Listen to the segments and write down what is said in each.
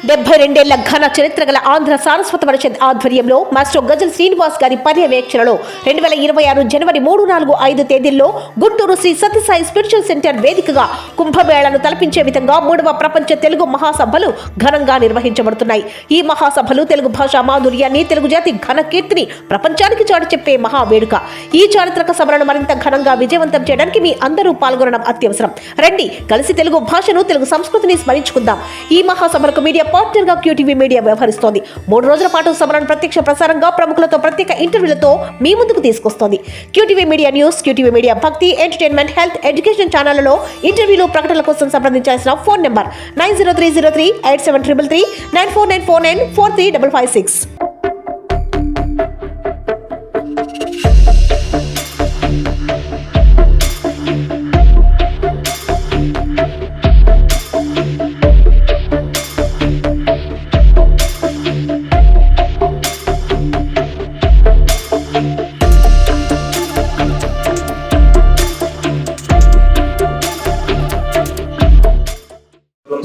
72 ఘన చరిత్ర గల ఆంధ్ర సారస్వత పరిషత్ ఆధ్వర్యంలో మాస్టర్ గజల్ శ్రీనివాస్ గారి పర్యవేక్షణలో 2026 జనవరి 3, 4, 5 తేదీల్లో గుంటూరు శ్రీ సత్యసాయి స్పిరిచువల్ సెంటర్ వేదికగా కుంభమేళను తలపించే విధంగా 3వ ప్రపంచ తెలుగు మహాసభలు ఘనంగా నిర్వహించబడుతున్నాయి. ఈ మహాసభలు తెలుగు భాషా మాధుర్యాన్ని, తెలుగు జాతి ఘన కీర్తిని ప్రపంచానికి చాటి చెప్పే మహావేడుక. ఈ చారిత్రక సభలను మరింత ఘనంగా విజయవంతం చేయడానికి మీ అందరూ పాల్గొనడం అత్యవసరం. రండి, కలిసి తెలుగు భాషను, తెలుగు సంస్కృతిని స్మరించుకుందాం. ఈ మహాసభలకు మీడియా పార్ట్నర్ గా క్యూటీవీ మీడియా వ్యవహరిస్తోంది. 3 రోజుల పాటు సభలను ప్రత్యక్ష ప్రసారంగా ప్రముఖులతో ప్రత్యేక ఇంటర్వ్యూలతో మీ ముందుకు తీసుకొస్తోంది. QTV media news, QTV media భక్తి, ఎంటర్టైన్మెంట్, హెల్త్, ఎడ్యుకేషన్ ఛానళ్లలో ఇంటర్వ్యూలు, ప్రకటనల కోసం సంప్రదించాల్సిన ఫోన్ నంబర్ 9030387333 9494943556.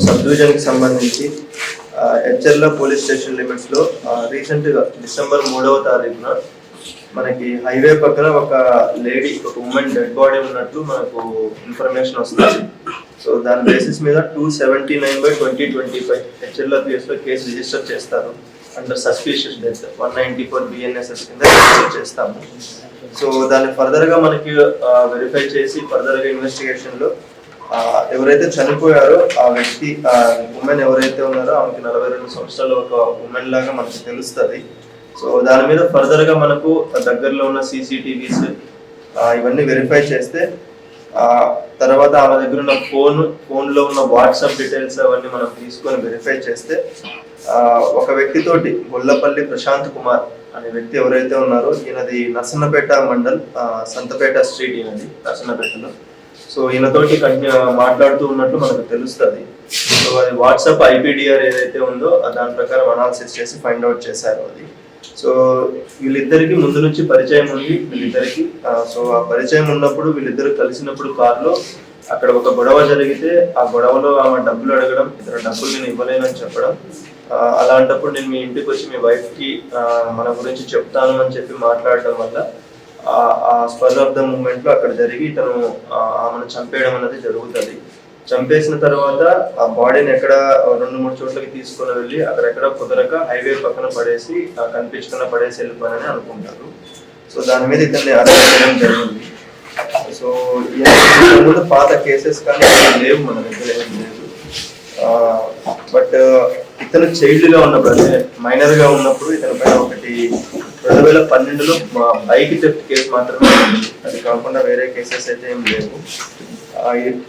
సబ్ డివిజన్కి సంబంధించి హెచ్ఎల్ పోలీస్ స్టేషన్ లిమిట్స్లో రీసెంట్గా డిసెంబర్ 3వ తారీఖున మనకి హైవే పక్కన ఒక లేడీ, ఒక ఉమెన్ డెడ్ బాడీ ఉన్నట్లు మనకు ఇన్ఫర్మేషన్ వస్తుంది. సో దాని బేసిస్ మీద 279/2025 హెచ్ఎల్ఆర్పిఎస్లో కేసు రిజిస్టర్ చేస్తారు. అండర్ సస్పిషియస్ డెత్ 194 BNSS కింద రిజిస్టర్ చేస్తాము. సో దాన్ని ఫర్దర్గా మనకి వెరిఫై చేసి ఫర్దర్గా ఇన్వెస్టిగేషన్లో ఎవరైతే చనిపోయారో ఆ వ్యక్తి, ఉమెన్ ఎవరైతే ఉన్నారో ఆమెకి 42 సంవత్సరాలు ఒక ఉమెన్ లాగా మనకు తెలుస్తుంది. సో దాని మీద ఫర్దర్గా మనకు దగ్గరలో ఉన్న CCTVs ఇవన్నీ వెరిఫై చేస్తే తర్వాత ఆమె దగ్గర ఉన్న ఫోన్లో ఉన్న వాట్సాప్ డీటెయిల్స్ అవన్నీ మనం తీసుకొని వెరిఫై చేస్తే ఒక వ్యక్తితోటి గొల్లపల్లి ప్రశాంత్ కుమార్ అనే వ్యక్తి ఎవరైతే ఉన్నారో, ఈయనది నర్సన్నపేట మండల్, సంతపేట స్ట్రీట్ ఈయనది నర్సన్నపేటలో. సో ఈయనతోటి మాట్లాడుతూ ఉన్నట్లు మనకు తెలుస్తుంది. సో అది వాట్సాప్ IPDR ఏదైతే ఉందో దాని ప్రకారం అనాలిసిస్ చేసి ఫైండ్ అవుట్ చేశారు అది. సో వీళ్ళిద్దరికి ముందు నుంచి పరిచయం ఉంది వీళ్ళిద్దరికి. సో ఆ పరిచయం ఉన్నప్పుడు వీళ్ళిద్దరు కలిసినప్పుడు కారులో అక్కడ ఒక గొడవ జరిగితే ఆ గొడవలో ఆమె డబ్బులు అడగడం, ఇతర డబ్బులు నేను ఇవ్వలేనని చెప్పడం, అలాంటప్పుడు నేను మీ ఇంటికి వచ్చి మీ వైఫ్కి మన గురించి చెప్తాను అని చెప్పి మాట్లాడడం వల్ల ఆ స్పర్ ఆఫ్ ద మూమెంట్ లో అక్కడ జరిగి తను ఆమెను చంపేయడం అనేది జరుగుతుంది. చంపేసిన తర్వాత ఆ బాడీని ఎక్కడ 2-3 చోట్లకి తీసుకొని వెళ్ళి అక్కడెక్కడ కుదరక హైవే పక్కన పడేసి కనిపించకుండా పడేసి వెళ్ళిపోయానని అనుకుంటారు. సో దాని మీద ఇతన్ని అరెస్ట్ చేయడం జరిగింది. సో ముందు పాత కేసెస్ కానీ లేవు మన దగ్గర, ఏం లేదు. బట్ ఇతను చైల్డ్ గా ఉన్నప్పుడు, అంటే మైనర్ గా ఉన్నప్పుడు ఇతని పైన ఒకటి 2012లో బైక్ థెఫ్ట్ కేసు మాత్రమే ఉంది. అది కాకుండా వేరే కేసెస్ అయితే ఏం లేవు.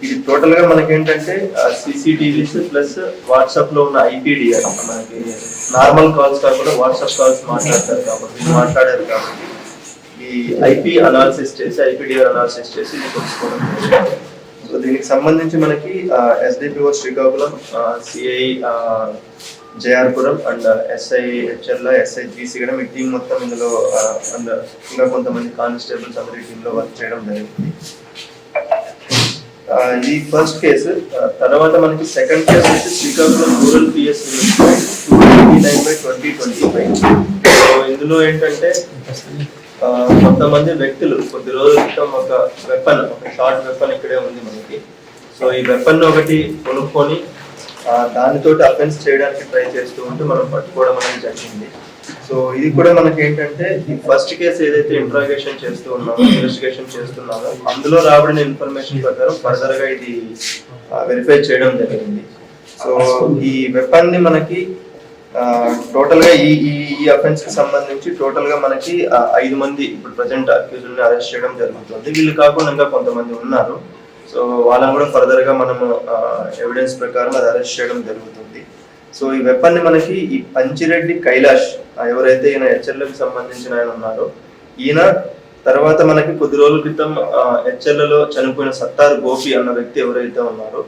ఇది టోటల్ గా మనకేంటంటే CCTVs ప్లస్ వాట్సాప్ లో ఉన్న IPDR, మనకి నార్మల్ కాల్స్ కాకుండా వాట్సాప్ కాల్స్ మాట్లాడతారు కాబట్టి ఈ IPDR అనాలిసిస్ చేసి ఇది తెలుసుకోవడం. సో దీనికి సంబంధించి మనకి SDPO Srikakulam, CI Jayarpuram and SI HL, SI GC ఈ టీం మొత్తం ఇందులో అండ్ ఇంకా కొంతమంది కానిస్టేబుల్స్ అందరూ ఈ టీంలో వర్క్ చేయడం జరిగింది. ఇది ఫస్ట్ కేసు. తర్వాత మనకి సెకండ్ కేసు వచ్చి శ్రీకాకుళం రూరల్ PS 289/2025. సో ఇందులో ఏంటంటే కొంతమంది వ్యక్తులు కొద్ది రోజుల క్రితం ఒక షార్ట్ వెపన్ ఇక్కడే ఉంది మనకి. సో ఈ వెపన్ ఒకటి కొనుక్కొని దానితోటి అఫెన్స్ చేయడానికి ట్రై చేస్తూ ఉంటే మనం పట్టుకోవడం అనేది జరిగింది. సో ఇది కూడా మనకి ఏంటంటే ఈ ఫస్ట్ కేసు ఏదైతే ఇన్వెస్టిగేషన్ చేస్తున్నామో అందులో రాబడిన ఇన్ఫర్మేషన్ ప్రకారం ఫర్దర్ గా ఇది వెరిఫై చేయడం జరిగింది. సో ఈ వెపన్ ని మనకి టోటల్ గా ఈ అఫెన్స్ కి సంబంధించి టోటల్ గా మనకి 5 మంది ఇప్పుడు ప్రజెంట్ అక్యూజ్డ్ ని అరెస్ట్ చేయడం జరుగుతుంది. వీళ్ళు కాకుండా ఇంకా కొంతమంది ఉన్నారు. సో వాళ్ళని కూడా ఫర్దర్ గా మనము ఎవిడెన్స్ ప్రకారం అది అరెస్ట్ చేయడం జరుగుతుంది. సో ఈ వెపన్ ని మనకి ఈ పంచిరెడ్డి కైలాష్ ఎవరైతే ఈయన హెచ్ఎల్కి సంబంధించిన ఆయన ఉన్నారో, ఈయన తర్వాత మనకి కొద్ది రోజుల క్రితం హెచ్ఎల్లో చనిపోయిన సత్తార్ గోపి అన్న వ్యక్తి ఎవరైతే ఉన్నారో,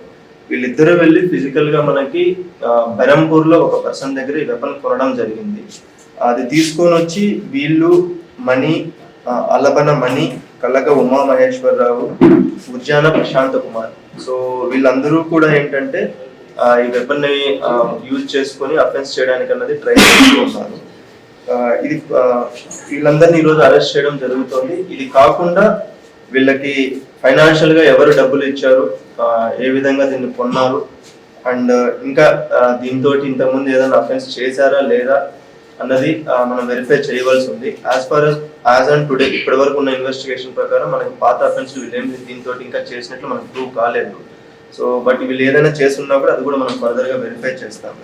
వీళ్ళిద్దరూ వెళ్ళి ఫిజికల్ గా మనకి బెరంపూర్ లో ఒక పర్సన్ దగ్గర ఈ వెపన్ కొనడం జరిగింది. అది తీసుకొని వచ్చి వీళ్ళు మణి, అలబన మణి, కలగ ఉమా మహేశ్వరరావు, ఉద్యాన ప్రశాంత్ కుమార్, సో వీళ్ళందరూ కూడా ఏంటంటే ఈ వెపన్ ని యూజ్ చేసుకొని అఫెన్స్ చేయడానికి అన్నది ట్రై చేస్తూ ఉన్నారు. ఇది వీళ్ళందరినీ ఈరోజు అరెస్ట్ చేయడం జరుగుతుంది. ఇది కాకుండా వీళ్ళకి ఫైనాన్షియల్ గా ఎవరు డబ్బులు ఇచ్చారు, ఏ విధంగా దీన్ని కొన్నారు, అండ్ ఇంకా దీంతో ఇంతకుముందు ఏదైనా అఫెన్స్ చేశారా లేదా అన్నది మనం వెరిఫై చేయవలసి ఉంది. యాజ్ ఆన్ టుడే ఇప్పటి వరకు ఉన్న ఇన్వెస్టిగేషన్ ప్రకారం మనకి పాత అఫెన్స్ వీళ్ళేమి దీంతో ఇంకా చేసినట్లు మనకు ప్రూవ్ కాలేదు. సో బట్ వీళ్ళు ఏదైనా చేస్తున్నా కూడా అది కూడా మనం ఫర్దర్ గా వెరిఫై చేస్తాము.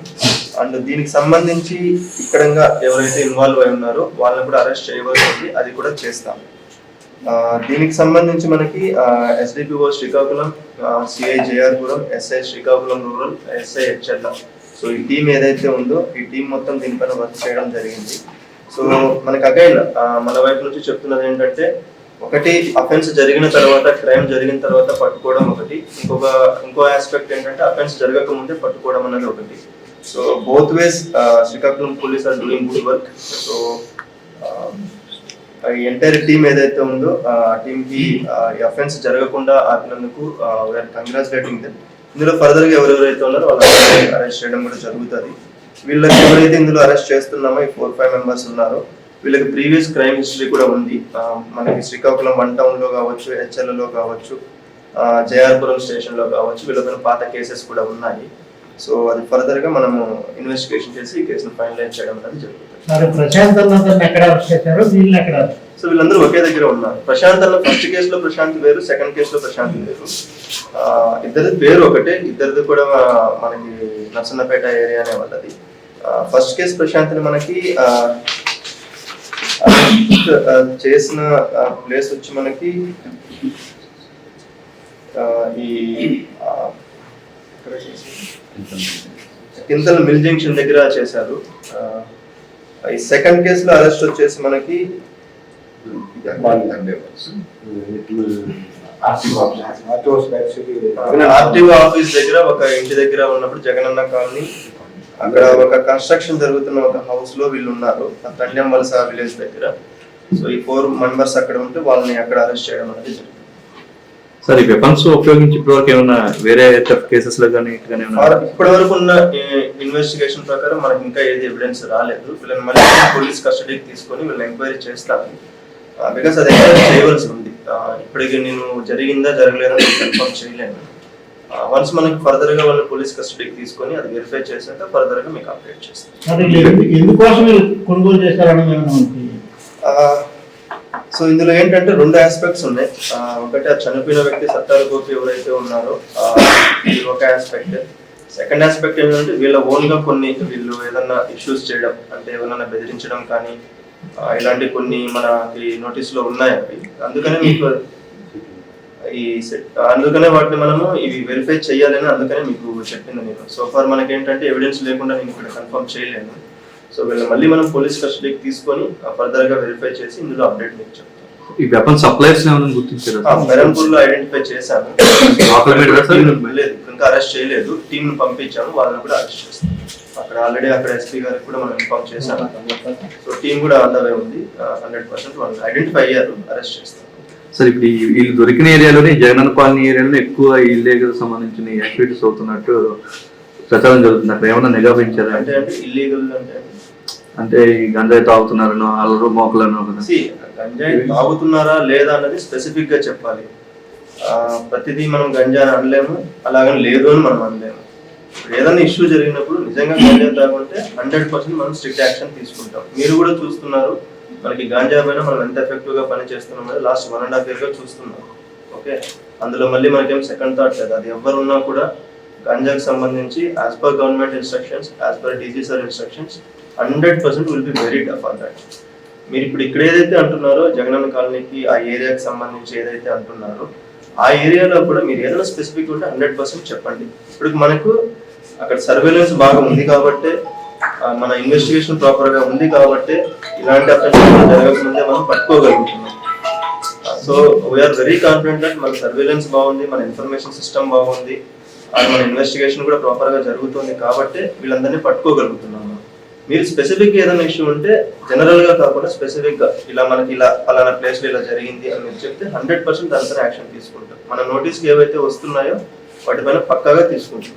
అండ్ దీనికి సంబంధించి ఇక్కడ ఎవరైతే ఇన్వాల్వ్ అయి ఉన్నారో వాళ్ళని కూడా అరెస్ట్ చేయవలసి ఉంది, అది కూడా చేస్తాము. దీనికి సంబంధించి మనకి SDPO Srikakulam, CI JRPuram, SI Srikakulam rural, SI HL, so ఈ టీం ఏదైతే ఉందో ఈ టీం మొత్తం దీనిపైన వర్క్ చేయడం జరిగింది. సో మనకి అగైన్ మన వైపు నుంచి చెప్తున్నది ఏంటంటే, ఒకటి అఫెన్స్ జరిగిన తర్వాత, క్రైమ్ జరిగిన తర్వాత పట్టుకోవడం ఒకటి, ఇంకో ఆస్పెక్ట్ ఏంటంటే అఫెన్స్ జరగక ముందే పట్టుకోవడం అనేది ఒకటి. So both ways Srikakulam police are doing good work. So ఈ ఎంటైర్ టీమ్ ఏదైతే ఉందో ఆ టీమ్ కి ఈ అఫెన్స్ జరగకుండా ఆపినందుకు వీఆర్ కంగ్రాచులేటింగ్ దెమ్. ఇందులో ఫర్దర్ గా ఎవరెవరైతే ఉన్నారో వాళ్ళని అరెస్ట్ చేయడం కూడా జరుగుతుంది. వీళ్ళకి ఎవరైతే ఇందులో అరెస్ట్ చేస్తున్నామో ఈ 4-5 మెంబర్స్ ఉన్నారో వీళ్ళకి ప్రీవియస్ క్రైమ్ హిస్టరీ కూడా ఉంది. మనకి శ్రీకాకుళం 1 టౌన్ లో కావచ్చు, హెచ్ఎల్ లో కావచ్చు, జేఆర్పురం స్టేషన్ లో కావచ్చు, వీళ్ళపైన పాత కేసెస్ కూడా ఉన్నాయి. సో అది ఫర్దర్ గా మనము ఇన్వెస్టిగేషన్ చేసి ఈ కేసును ఫైనలైజ్ చేయడం అనేది జరుగుతుంది. సో వీళ్ళందరూ ఒకే దగ్గర ఉన్నారు. ప్రశాంత్ అన్న ఫస్ట్ కేసులో ప్రశాంత్ వేరు, సెకండ్ కేసులో ప్రశాంత్ వేరు. ఇద్దరిది పేరు ఒకటే, ఇద్దరిది కూడా మనకి నర్సన్నపేట ఏరియానే వాళ్ళది. ఫస్ట్ కేసు ప్రశాంత్ మనకి చేసిన ప్లేస్ వచ్చి మనకి ఈ కింతల మిల్ జంక్షన్ దగ్గర చేశారు. ఈ సెకండ్ కేసులో అరెస్ట్ వచ్చేసి మనకి ఆర్టీఓ ఆఫీస్ దగ్గర ఒక ఇంటి దగ్గర ఉన్నప్పుడు జగనన్న కాలనీ అక్కడ ఒక కన్స్ట్రక్షన్ జరుగుతున్న ఒక హౌస్ లో వీళ్ళు ఉన్నారు, తండ్యం వలస విలేజ్ దగ్గర. సో ఈ 4 మెంబర్స్ అక్కడ ఉంటే వాళ్ళని అక్కడ అరెస్ట్ చేయడం అనేది జరిగింది. సార్ ఈ వెపన్స్ ఉపయోగించి ఇప్పటివరకు ఏమన్నా వేరే కేసెస్ లో కానీ ఇప్పటి వరకు ఉన్న ఇన్వెస్టిగేషన్ ప్రకారం మనకి ఇంకా ఏది ఎవిడెన్స్ రాలేదు. వీళ్ళని మళ్ళీ పోలీస్ కస్టడీకి తీసుకొని వీళ్ళని ఎంక్వైరీ చేస్తాను, బికాస్ అది ఎంక్వైరీ చేయవలసి ఉంది. ఇప్పటికి నేను జరిగిందా జరగలేదా కన్ఫర్మ్ చేయలేను. వన్స్ మనకి ఫర్దర్ గా వాళ్ళని పోలీస్ కస్టడీకి తీసుకొని అది వెరిఫై చేశాక ఫర్దర్ గా మీకు అప్డేట్ చేస్తాను. సో ఇందులో ఏంటంటే 2 ఆస్పెక్ట్స్ ఉన్నాయి. ఒకటి ఆ చనిపోయిన వ్యక్తి సత్తాల గోపి ఎవరైతే ఉన్నారో ఇది ఒక ఆస్పెక్ట్. సెకండ్ ఆస్పెక్ట్ ఏంటంటే వీళ్ళ ఓన్ గా వీళ్ళు ఏదన్నా ఇష్యూస్ చేయడం, అంటే ఎవరైనా బెదిరించడం కానీ ఇలాంటి కొన్ని మనకి నోటీస్ లో ఉన్నాయి అవి. అందుకనే వాటిని మనము ఇవి వెరిఫై చేయాలని అందుకనే మీకు చెప్పింది నేను. సో ఫార్ మనకి ఏంటంటే ఎవిడెన్స్ లేకుండా నేను ఇక్కడ కన్ఫర్మ్ చేయలేను. సో వీళ్ళని మళ్ళీ మనం పోలీస్ కస్టడీకి తీసుకొని ఫర్దర్ గా వెరిఫై చేసి ఇందులో అప్డేట్ మీకు చెప్తాను. ఈ వెపన్ సప్లైర్స్ గుర్తించారు, బెరంపూర్ లో ఐడెంటిఫై చేశాను, ఇంకా అరెస్ట్ చేయలేదు. టీమ్ ను పంపించాము, వాళ్ళని కూడా అరెస్ట్ చేస్తాం. అక్కడ ఆల్రెడీ అక్కడ ఎస్పీ గారికి కూడా మనం ఇన్ఫార్మ్ చేశాము. సో టీమ్ కూడా ఆన్ ద వే ఉంది. 100% వాళ్ళు ఐడెంటిఫై అయ్యారు, అరెస్ట్ చేస్తాం. సార్ ఇప్పుడు వీళ్ళు దొరికిన ఏరియాలోనే జగనన్న కాలనీ ఏరియాలో ఎక్కువ ఇల్లీగల్ సంబంధించిన యాక్టివిటీస్ అవుతున్నట్టు ప్రచారం జరుగుతుంది. అక్కడ ఏమన్నా నిఘా పెంచారా? అంటే ఇల్లీగల్ అంటే ఈ గంజాయి తాగుతున్నారనో అల్లరు మోకలను గంజాయి తాగుతున్నారా లేదా అన్నది స్పెసిఫిక్ గా చెప్పాలి. ప్రతిదీ మనం గంజాయి అనలేము, అలాగని లేదు అని మనం అనలేము. ఏదైనా ఇష్యూ జరిగినప్పుడు నిజంగా గంజాయి తాగుంటే 100% మనం స్ట్రిక్ట్ యాక్షన్ తీసుకుంటాం. మీరు కూడా చూస్తున్నారు మనకి గాంజా పైన మనం ఎంత ఎఫెక్టివ్ గా పని చేస్తున్నాం అనేది లాస్ట్ 1.5 year గా చూస్తున్నాం. ఓకే, అందులో మళ్ళీ మనకేం సెకండ్ థాట్ లేదు. అది ఎవరున్నా కూడా గాంజాకి సంబంధించి as per government instructions, as per DG sir instructions 100% will be very tough on that. మీరు ఇప్పుడు ఇక్కడ ఏదైతే అంటున్నారో జగనన్న కాలనీకి ఆ ఏరియాకి సంబంధించి ఏదైతే అంటున్నారో ఆ ఏరియాలో కూడా మీరు ఏదైనా స్పెసిఫిక్ ఉంటే 100% చెప్పండి. ఇప్పుడు మనకు అక్కడ సర్వేలెన్స్ బాగా ఉంది కాబట్టి, మన ఇన్వెస్టిగేషన్ ప్రాపర్ గా ఉంది కాబట్టి ఇలాంటి అఫెన్సెస్ జరగకముందే మనం పట్టుకోగలుగుతున్నాం. So we're very confident that మన సర్వేలెన్స్ బాగుంది, మన ఇన్ఫర్మేషన్ సిస్టమ్ బాగుంది, మన ఇన్వెస్టిగేషన్ కూడా ప్రాపర్ గా జరుగుతుంది కాబట్టి వీళ్ళందరినీ పట్టుకోగలుగుతున్నాము. మీరు స్పెసిఫిక్ ఏదైనా ఇష్యూ ఉంటే జనరల్ గా కాకుండా స్పెసిఫిక్ గా ఇలా మనకి ఇలా పలానా ప్లేస్ లో ఇలా జరిగింది అని మీరు చెప్తే 100% దానిపైన యాక్షన్ తీసుకుంటాం. మన నోటీస్కి ఏవైతే వస్తున్నాయో వాటిపైన పక్కాగా తీసుకుంటాం.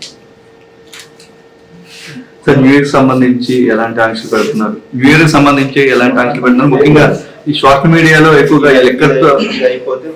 సార్ న్యూ ఇయర్ సంబంధించి ఎలాంటి ఆంక్షలు పెడుతున్నారు? న్యూ ఇయర్ సంబంధించి ఎలాంటి ఆంక్షలు పెడుతున్నారు? ముఖ్యంగా ఈ సోషల్ మీడియాలో ఎక్కువగా ఇది అయిపోతే